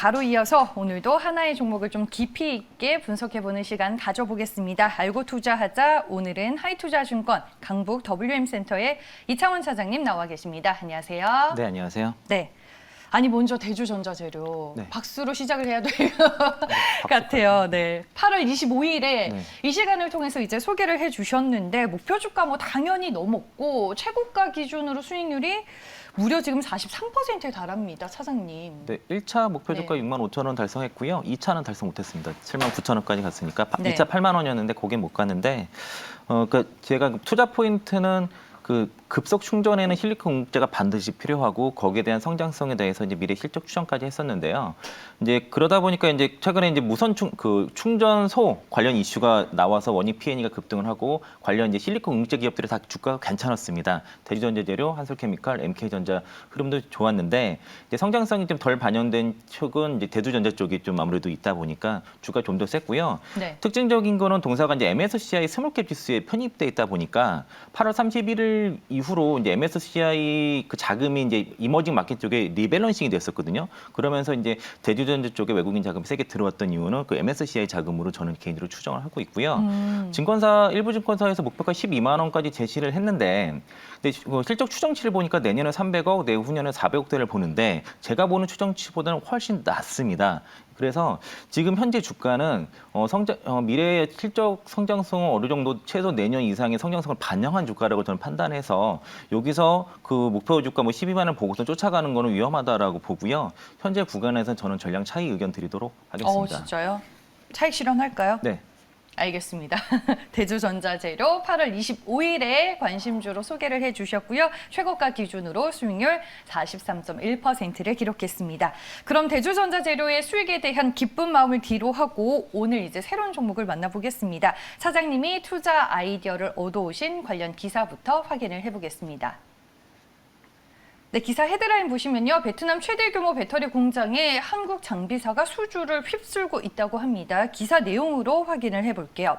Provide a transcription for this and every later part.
바로 이어서 오늘도 하나의 종목을 좀 깊이 있게 분석해보는 시간 가져보겠습니다. 알고 투자하자. 오늘은 하이투자증권 강북 WM센터의 이창원 차장님 나와 계십니다. 안녕하세요. 네, 안녕하세요. 네. 아니 먼저 대주전자재료 네. 박수로 시작을 해야 될 것 같아요. 네. 8월 25일에 네. 이 시간을 통해서 이제 소개를 해주셨는데 목표 주가 뭐 당연히 넘었고 최고가 기준으로 수익률이 무려 지금 43%에 달합니다, 차장님. 네, 1차 목표 주가 네. 65,000원 달성했고요. 2차는 달성 못했습니다. 79,000원까지 갔으니까 네. 2차 8만 원이었는데 거긴 못 갔는데 그러니까 제가 투자 포인트는 그 급속 충전에는 실리콘 공급재가 반드시 필요하고 거기에 대한 성장성에 대해서 이제 미래 실적 추정까지 했었는데요. 이제 그러다 보니까 이제 최근에 이제 무선 충전소 관련 이슈가 나와서 원익 P&E가 급등을 하고 관련 이제 실리콘 공급재 기업들이 다 주가가 괜찮았습니다. 대리전자재료, 한솔케미칼, MK전자 흐름도 좋았는데 이제 성장성이 좀 덜 반영된 쪽은 이제 대두전자 쪽이 좀 아무래도 있다 보니까 주가 좀 더 셌고요. 네. 특징적인 거는 동사가 이제 MSCI 스몰캡 지수에 편입돼 있다 보니까 8월 31일 이후로 이제 MSCI 그 자금이 이제 이머징 마켓 쪽에 리밸런싱이 됐었거든요. 그러면서 이제 대주전자 쪽에 외국인 자금이 세게 들어왔던 이유는 그 MSCI 자금으로 저는 개인적으로 추정을 하고 있고요. 증권사 일부 증권사에서 목표가 12만 원까지 제시를 했는데 근데 실적 추정치를 보니까 내년에 300억, 내후년에 400억대를 보는데 제가 보는 추정치보다는 훨씬 낮습니다. 그래서 지금 현재 주가는 미래의 실적 성장성은 어느 정도 최소 내년 이상의 성장성을 반영한 주가라고 저는 판단해서 여기서 그 목표 주가 뭐 12만 원을 보고서 쫓아가는 거는 위험하다라고 보고요. 현재 구간에서 저는 전량 차익 의견 드리도록 하겠습니다. 진짜요? 차익 실현할까요? 네. 알겠습니다. 대주전자재료 8월 25일에 관심주로 소개를 해주셨고요. 최고가 기준으로 수익률 43.1%를 기록했습니다. 그럼 대주전자재료의 수익에 대한 기쁜 마음을 뒤로 하고 오늘 이제 새로운 종목을 만나보겠습니다. 차장님이 투자 아이디어를 얻어오신 관련 기사부터 확인을 해보겠습니다. 네, 기사 헤드라인 보시면요. 베트남 최대 규모 배터리 공장에 한국 장비사가 수주를 휩쓸고 있다고 합니다. 기사 내용으로 확인을 해볼게요.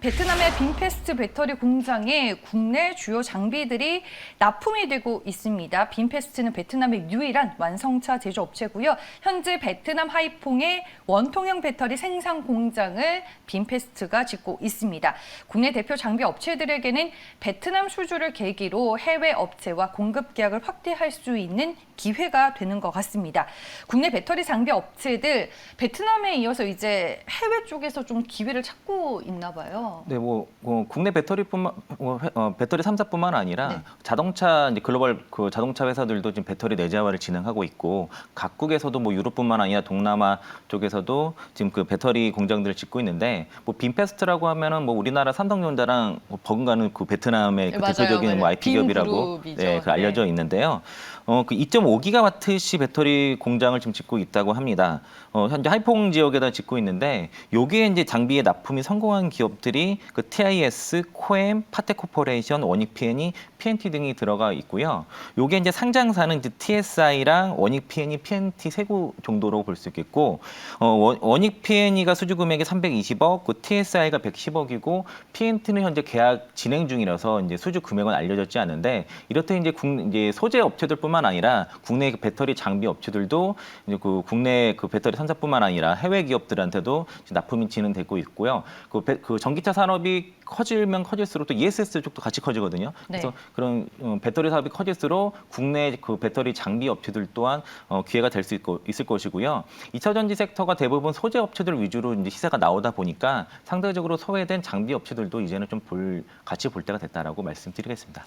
베트남의 빈페스트 배터리 공장에 국내 주요 장비들이 납품이 되고 있습니다. 빈페스트는 베트남의 유일한 완성차 제조업체고요. 현재 베트남 하이퐁의 원통형 배터리 생산 공장을 빈페스트가 짓고 있습니다. 국내 대표 장비 업체들에게는 베트남 수주를 계기로 해외 업체와 공급 계약을 확대할 수 있는 기회가 되는 것 같습니다. 국내 배터리 장비 업체들 베트남에 이어서 이제 해외 쪽에서 좀 기회를 찾고 있나 봐요. 네, 국내 배터리 3사뿐만 아니라 네. 자동차 이제 글로벌 그 자동차 회사들도 지금 배터리 내재화를 진행하고 있고 각국에서도 뭐 유럽뿐만 아니라 동남아 쪽에서도 지금 그 배터리 공장들을 짓고 있는데 뭐 빈페스트라고 하면은 뭐 우리나라 삼성전자랑 뭐 버금가는 그 베트남의 그 맞아요, 대표적인 뭐 IP 기업이라고 네, 그 알려져 있는데요. 그 2.5기가와트시 배터리 공장을 지금 짓고 있다고 합니다. 현재 하이퐁 지역에다 짓고 있는데 여기에 이제 장비의 납품이 성공한 기업들이 그 TIS, 코엠, 파테코퍼레이션, 원익 P&E, PNT 등이 들어가 있고요. 요게 이제 상장사는 이제 TSI랑 원익 P&E, PNT 세 구 정도로 볼 수 있겠고 원익 P&E가 수주 금액이 320억, 그 TSI가 110억이고 PNT는 현재 계약 진행 중이라서 이제 수주 금액은 알려졌지 않은데 이렇듯 이제 소재 업체들뿐만 아니라 국내 배터리 장비 업체들도 이제 그 국내 그 배터리 산사뿐만 아니라 해외 기업들한테도 납품이 진행되고 있고요. 그 전기차 산업이 커지면 커질수록 또 ESS 쪽도 같이 커지거든요. 그래서 네. 그런 배터리 사업이 커질수록 국내 그 배터리 장비 업체들 또한 기회가 될 수 있을 것이고요. 2차 전지 섹터가 대부분 소재 업체들 위주로 이제 시세가 나오다 보니까 상대적으로 소외된 장비 업체들도 이제는 좀 같이 볼 때가 됐다라고 말씀드리겠습니다.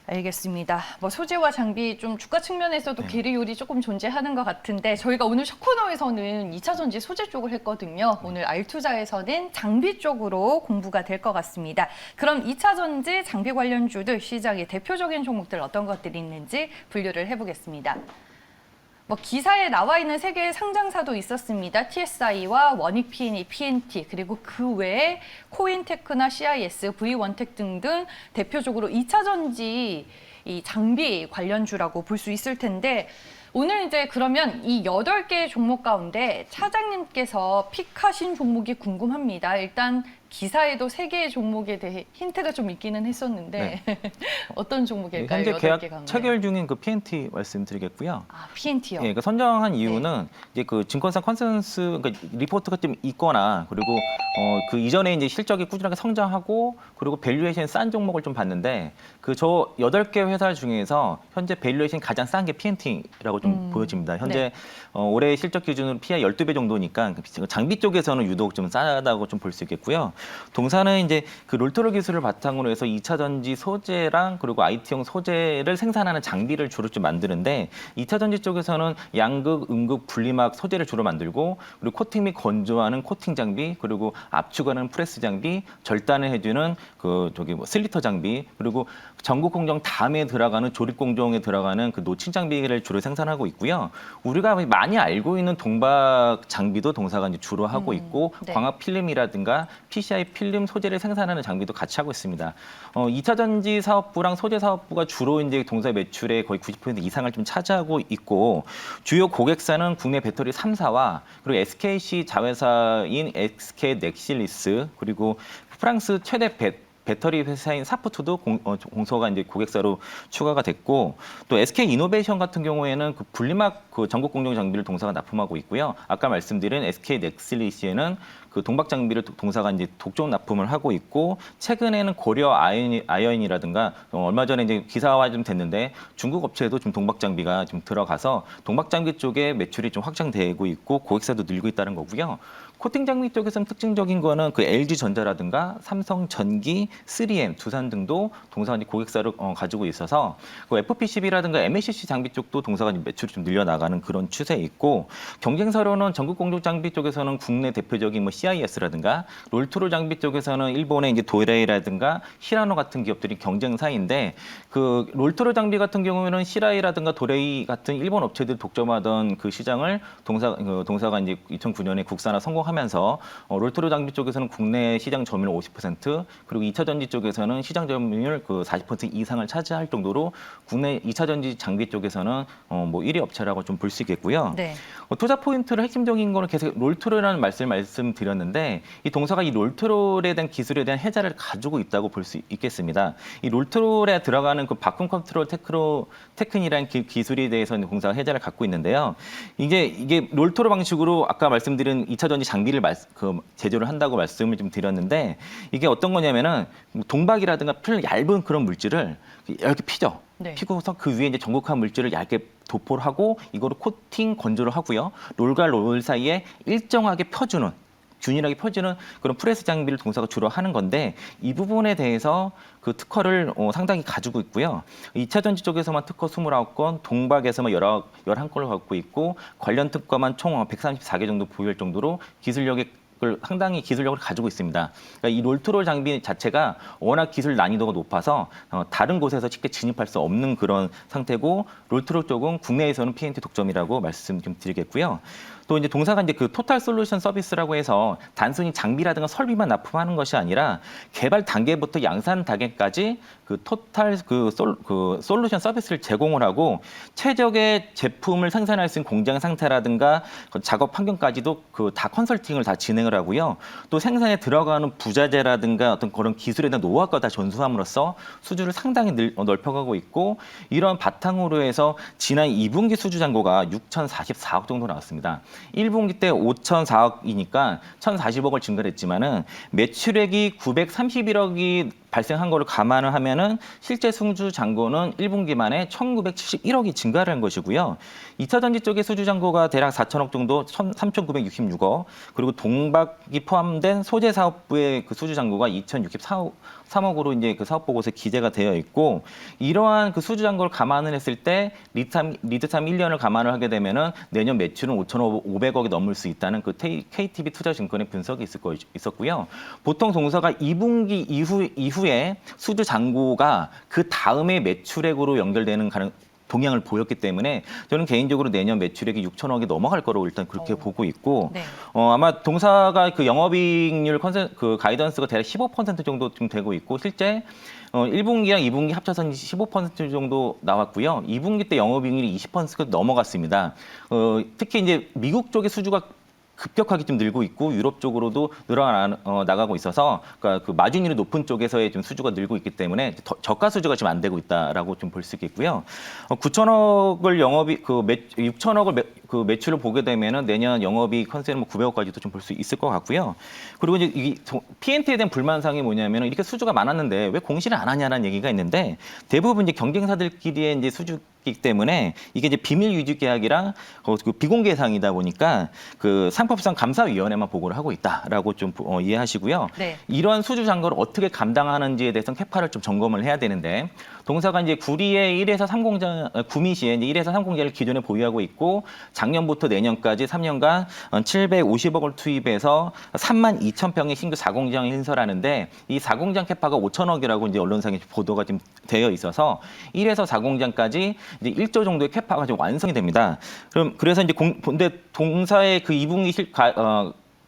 알겠습니다. 뭐 소재와 장비 좀 주가 측면에서도 계리율이 조금 존재하는 것 같은데 저희가 오늘 ช็코너에서는 2차 전지 소재 쪽을 했거든요. 오늘 알투자에서는 장비 쪽으로 공부가 될 것 같습니다. 그럼 2차 전지 장비 관련주들 시장의 대표적인 종목들 어떤 것들이 있는지 분류를 해보겠습니다. 뭐 기사에 나와 있는 세 개의 상장사도 있었습니다. TSI와 원익 P&E, PNT 그리고 그 외에 코인테크나 CIS, V원텍 등등 대표적으로 2차 전지 이 장비 관련주라고 볼 수 있을 텐데 오늘 이제 그러면 이 8개의 종목 가운데 차장님께서 픽하신 종목이 궁금합니다. 일단 기사에도 3개의 종목에 대해 힌트가 좀 있기는 했었는데 어떤 종목일까요? 현재 8개 계약 가운데. 체결 중인 그 PNT 말씀드리겠고요. 아, PNT요. 예, 그러니까 선정한 이유는 이제 그 증권사 컨센서스 그러니까 리포트가 좀 있거나 그리고 그 이전에 이제 실적이 꾸준하게 성장하고 그리고 밸류에이션 싼 종목을 좀 봤는데 그 저 8개 회사 중에서 현재 밸류에이션 가장 싼 게 PNT라고 좀 보여집니다. 현재 올해 실적 기준으로 PI 12배 정도니까 장비 쪽에서는 유독 좀 싸다고 좀 볼 수 있겠고요. 동사는 이제 그 롤토롤 기술을 바탕으로 해서 2차 전지 소재랑 그리고 IT용 소재를 생산하는 장비를 주로 좀 만드는데 2차 전지 쪽에서는 양극, 음극, 분리막 소재를 주로 만들고 그리고 코팅 및 건조하는 코팅 장비 그리고 압축하는 프레스 장비, 절단을 해주는 그 뭐 슬리터 장비 그리고 전국 공정 다음에 들어가는 조립 공정에 들어가는 그 노친 장비를 주로 생산하고 있고요. 우리가 많이 알고 있는 동박 장비도 동사가 이제 주로 하고 있고 광학 필름이라든가 PCI 필름 소재를 생산하는 장비도 같이 하고 있습니다. 2차 전지 사업부랑 소재 사업부가 주로 이제 동사 매출의 거의 90% 이상을 좀 차지하고 있고 주요 고객사는 국내 배터리 3사와 그리고 SKC 자회사인 SK 넥실리스 그리고 프랑스 최대 배터리 회사인 사프트도 공소가 이제 고객사로 추가가 됐고 또 SK 이노베이션 같은 경우에는 그 분리막 그 전국 공정 장비를 동사가 납품하고 있고요. 아까 말씀드린 SK 넥실리스에는 그 동박 장비를 동사가 이제 독점 납품을 하고 있고 최근에는 고려 아이언이라든가 얼마 전에 이제 기사화 좀 됐는데 중국 업체에도 좀 동박 장비가 좀 들어가서 동박 장비 쪽에 매출이 좀 확장되고 있고 고객사도 늘고 있다는 거고요. 코팅 장비 쪽에서는 특징적인 거는 그 LG전자라든가 삼성전기, 3M, 두산 등도 동사가 이제 고객사를 가지고 있어서 그 FP12라든가 MLCC 장비 쪽도 동사가 매출이 좀 늘려나가는 그런 추세에 있고 경쟁사로는 전국 공정 장비 쪽에서는 국내 대표적인 뭐 CIS라든가 롤토롤 장비 쪽에서는 일본의 이제 도레이라든가 히라노 같은 기업들이 경쟁사인데 그 롤토롤 장비 같은 경우에는 시라이라든가 도레이 같은 일본 업체들 독점하던 그 시장을 동사가 이제 2009년에 국산화 성공하면서 롤토롤 장비 쪽에서는 국내 시장 점유율 50% 그리고 2차 전지 쪽에서는 시장 점유율 그 40% 이상을 차지할 정도로 국내 2차 전지 장비 쪽에서는 뭐 1위 업체라고 좀 볼 수 있겠고요. 투자 포인트를 핵심적인 거는 계속 롤토롤이라는 말씀드렸는데 이 동사가 이 롤토롤에 대한 기술에 대한 해자를 가지고 있다고 볼 수 있겠습니다. 이 롤토롤에 들어가는 그 바꿈 컨트롤 테크니라는 기술에 대해서 공사가 해자를 갖고 있는데요. 이게 롤토롤 방식으로 아까 말씀드린 2차 전지 장비를 제조를 한다고 말씀을 좀 드렸는데 이게 어떤 거냐면은 동박이라든가 얇은 그런 물질을 이렇게 피죠. 피고서 그 위에 이제 전극한 물질을 얇게 도포를 하고 이거를 코팅 건조를 하고요. 롤과 롤 사이에 일정하게 펴주는 균일하게 펴지는 그런 프레스 장비를 동사가 주로 하는 건데 이 부분에 대해서 그 특허를 상당히 가지고 있고요. 2차 전지 쪽에서만 특허 29건, 동박에서만 11건을 갖고 있고 관련 특허만 총 134개 정도 보유할 정도로 상당히 기술력을 가지고 있습니다. 그러니까 이 롤토롤 장비 자체가 워낙 기술 난이도가 높아서 다른 곳에서 쉽게 진입할 수 없는 그런 상태고 롤토롤 쪽은 국내에서는 PNT 독점이라고 말씀 좀 드리겠고요. 또 이제 동사가 이제 그 토탈 솔루션 서비스라고 해서 단순히 장비라든가 설비만 납품하는 것이 아니라 개발 단계부터 양산 단계까지 그 토탈 솔루션 서비스를 제공을 하고 최적의 제품을 생산할 수 있는 공장 상태라든가 그 작업 환경까지도 그 다 컨설팅을 다 진행을 하고요. 또 생산에 들어가는 부자재라든가 어떤 그런 기술에 대한 노하우가 다 전수함으로써 수주를 상당히 넓혀가고 있고 이런 바탕으로 해서 지난 2분기 수주 잔고가 6,044억 정도 나왔습니다. 1분기 때 5,004억이니까 1,040억을 증가를 했지만은 매출액이 931억이 발생한 거를 감안을 하면은 실제 수주 잔고는 1분기 만에 1,971억이 증가를 한 것이고요. 2차 전지 쪽의 수주 잔고가 대략 4천억 정도, 3,966억, 그리고 동박이 포함된 소재 사업부의 그 수주 잔고가 2,063억으로 이제 그 사업 보고서에 기재가 되어 있고 이러한 그 수주 잔고를 감안을 했을 때 리드타임 1년을 감안을 하게 되면은 내년 매출은 5,500억이 넘을 수 있다는 그 KTB 투자증권의 분석이 있었고요. 보통 동사가 2분기 이후에 수주 잔고가 그 다음에 매출액으로 연결되는 동향을 보였기 때문에 저는 개인적으로 내년 매출액이 6천억이 넘어갈 거라고 일단 그렇게 보고 있고 아마 동사가 그 영업이익률 그 가이던스가 대략 15% 정도 좀 되고 있고 실제 1분기랑 2분기 합쳐서 15% 정도 나왔고요. 2분기 때 영업이익률이 20% 넘어갔습니다. 특히 이제 미국 쪽의 수주가 급격하게 좀 늘고 있고 유럽 쪽으로도 나가고 있어서 그러니까 그 마진율이 높은 쪽에서의 좀 수주가 늘고 있기 때문에 저가 수주가 지금 안 되고 있다라고 좀 볼 수 있겠고요. 9천억을 영업이 6천억을 그 매출을 보게 되면은 내년 영업이익 컨센은 900억까지도 좀 볼 수 있을 것 같고요. 그리고 이제 이 P&T에 대한 불만사항이 뭐냐면은 이렇게 수주가 많았는데 왜 공시를 안 하냐라는 얘기가 있는데 대부분 이제 경쟁사들끼리의 이제 수주이기 때문에 이게 이제 비밀 유지 계약이랑 그 비공개 사항이다 보니까 그 상법상 감사위원회만 보고를 하고 있다라고 좀 이해하시고요. 네. 이러한 수주 잔고를 어떻게 감당하는지에 대해서는 캐파를 좀 점검을 해야 되는데 동사가 이제 구리의 1에서 3공장 구미시에 이제 1에서 3공장을 기존에 보유하고 있고 작년부터 내년까지 3년간 750억을 투입해서 3만 2천 평의 신규 4공장을 신설하는데 이 4공장 캐파가 5천억이라고 이제 언론상에 보도가 좀 되어 있어서 1에서 4공장까지 이제 1조 정도의 캐파가 좀 완성이 됩니다. 그래서 이제 근데 동사의 그 2분기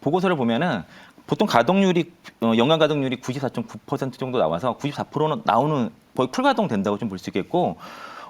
보고서를 보면은 보통 가동률이 연간 가동률이 94.9% 정도 나와서 94%는 나오는 거의 풀가동 된다고 좀 볼 수 있겠고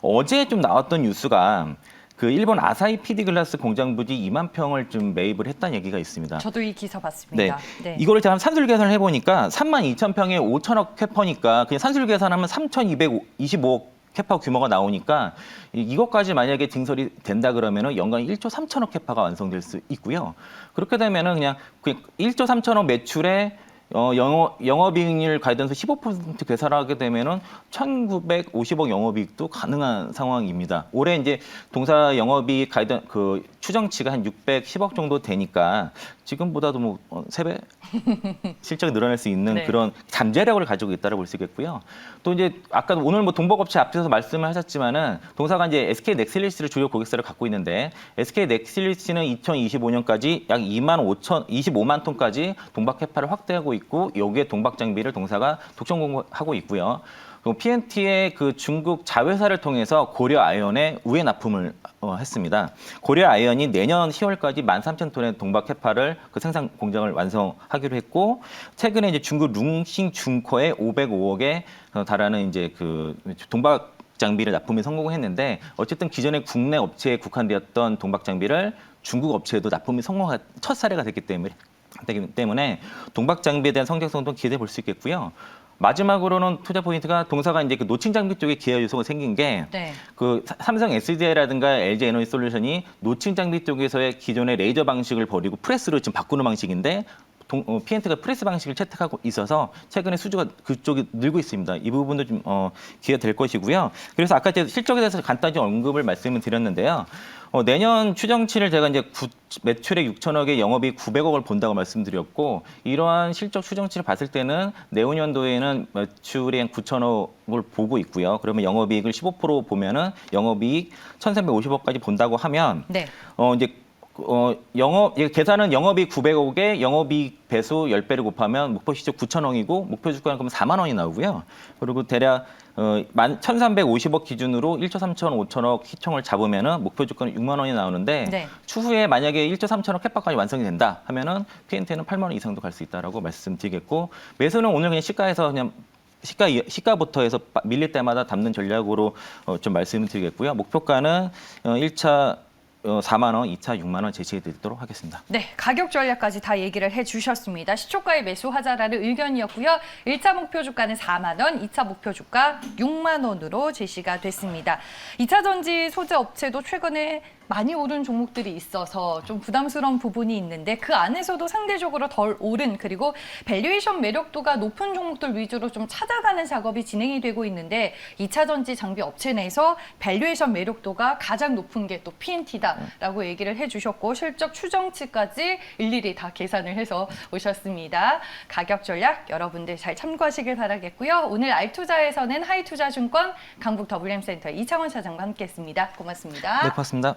어제 좀 나왔던 뉴스가 그 일본 아사히 PD 글라스 공장 부지 2만 평을 좀 매입을 했다는 얘기가 있습니다. 저도 이 기사 봤습니다. 네. 이거를 제가 산술 계산을 해보니까 3만 2천 평에 5천억 캐퍼니까 그냥 산술 계산하면 3,225억 캐파 규모가 나오니까 이것까지 만약에 증설이 된다 그러면은 연간 1조 3천억 캐파가 완성될 수 있고요. 그렇게 되면은 그냥 1조 3천억 매출에 영업이익률 가이던스 15% 계산하게 되면은 1,950억 영업이익도 가능한 상황입니다. 올해 이제 동사 영업이익 그 추정치가 한 610억 정도 되니까 지금보다도 뭐 3배 실적이 늘어날 수 있는 네. 그런 잠재력을 가지고 있다고 볼 수 있겠고요. 또 이제 아까 오늘 뭐 동복업체 앞에서 말씀을 하셨지만은 동사가 이제 SK 넥실리스를 주요 고객사를 갖고 있는데 SK 넥실리스는 2025년까지 약 25만 톤까지 동박 캐파를 확대하고 있고 여기에 동박 장비를 동사가 독점 공급하고 있고요. 그리고 P&T의 그 중국 자회사를 통해서 고려 아이언에 우회 납품을 했습니다. 고려 아이언이 내년 10월까지 13,000톤의 동박 캐파를 그 생산 공장을 완성하기로 했고 최근에 이제 중국 룽싱 중코에 505억에 달하는 이제 그 동박 장비를 납품에 성공했는데 어쨌든 기존의 국내 업체에 국한되었던 동박 장비를 중국 업체에도 납품이 성공한 첫 사례가 됐기 때문에 동박 장비에 대한 성장성도 기대해 볼 수 있겠고요. 마지막으로는 투자 포인트가 동사가 이제 그 노칭 장비 쪽에 기회 요소가 생긴 게 그 삼성 SDI라든가 LG 에너지 솔루션이 노칭 장비 쪽에서의 기존의 레이저 방식을 버리고 프레스로 지금 바꾸는 방식인데 P&T가 프레스 방식을 채택하고 있어서 최근에 수주가 그쪽이 늘고 있습니다. 이 부분도 좀 기회가 될 것이고요. 그래서 아까 제가 실적에 대해서 간단히 언급을 말씀을 드렸는데요. 내년 추정치를 제가 이제 매출액 6천억에 영업이익 900억을 본다고 말씀드렸고 이러한 실적 추정치를 봤을 때는 내후년도에는 매출이 한 9천억을 보고 있고요. 그러면 영업이익을 15% 보면은 영업이익 1,350억까지 본다고 하면 이제 계산은 영업이익 900억에 영업이익 배수 10배를 곱하면 목표 시총 9천억이고 목표 주가는 그러면 4만 원이 나오고요. 그리고 대략 1,350억 기준으로 1조 3천억, 5천억 시총을 잡으면은 목표 주가는 6만 원이 나오는데 추후에 만약에 1조 3천억 캐파까지 완성이 된다 하면은 P&T는 8만 원 이상도 갈 수 있다라고 말씀드리겠고 매수는 오늘 그냥 시가에서 그냥 시가부터 해서 밀릴 때마다 담는 전략으로 좀 말씀을 드리겠고요. 목표가는 1차 4만 원, 2차 6만 원 제시해 드리도록 하겠습니다. 네, 가격 전략까지 다 얘기를 해주셨습니다. 시초가에 매수하자라는 의견이었고요. 1차 목표 주가는 4만 원, 2차 목표 주가 6만 원으로 제시가 됐습니다. 2차 전지 소재 업체도 최근에 많이 오른 종목들이 있어서 좀 부담스러운 부분이 있는데 그 안에서도 상대적으로 덜 오른 그리고 밸류에이션 매력도가 높은 종목들 위주로 좀 찾아가는 작업이 진행이 되고 있는데 2차 전지 장비 업체 내에서 밸류에이션 매력도가 가장 높은 게 또 P&T다라고 얘기를 해주셨고 실적 추정치까지 일일이 다 계산을 해서 오셨습니다. 가격 전략 여러분들 잘 참고하시길 바라겠고요. 오늘 알투자에서는 하이투자증권 강북 WM센터 이창원 차장과 함께했습니다. 고맙습니다. 네, 고맙습니다.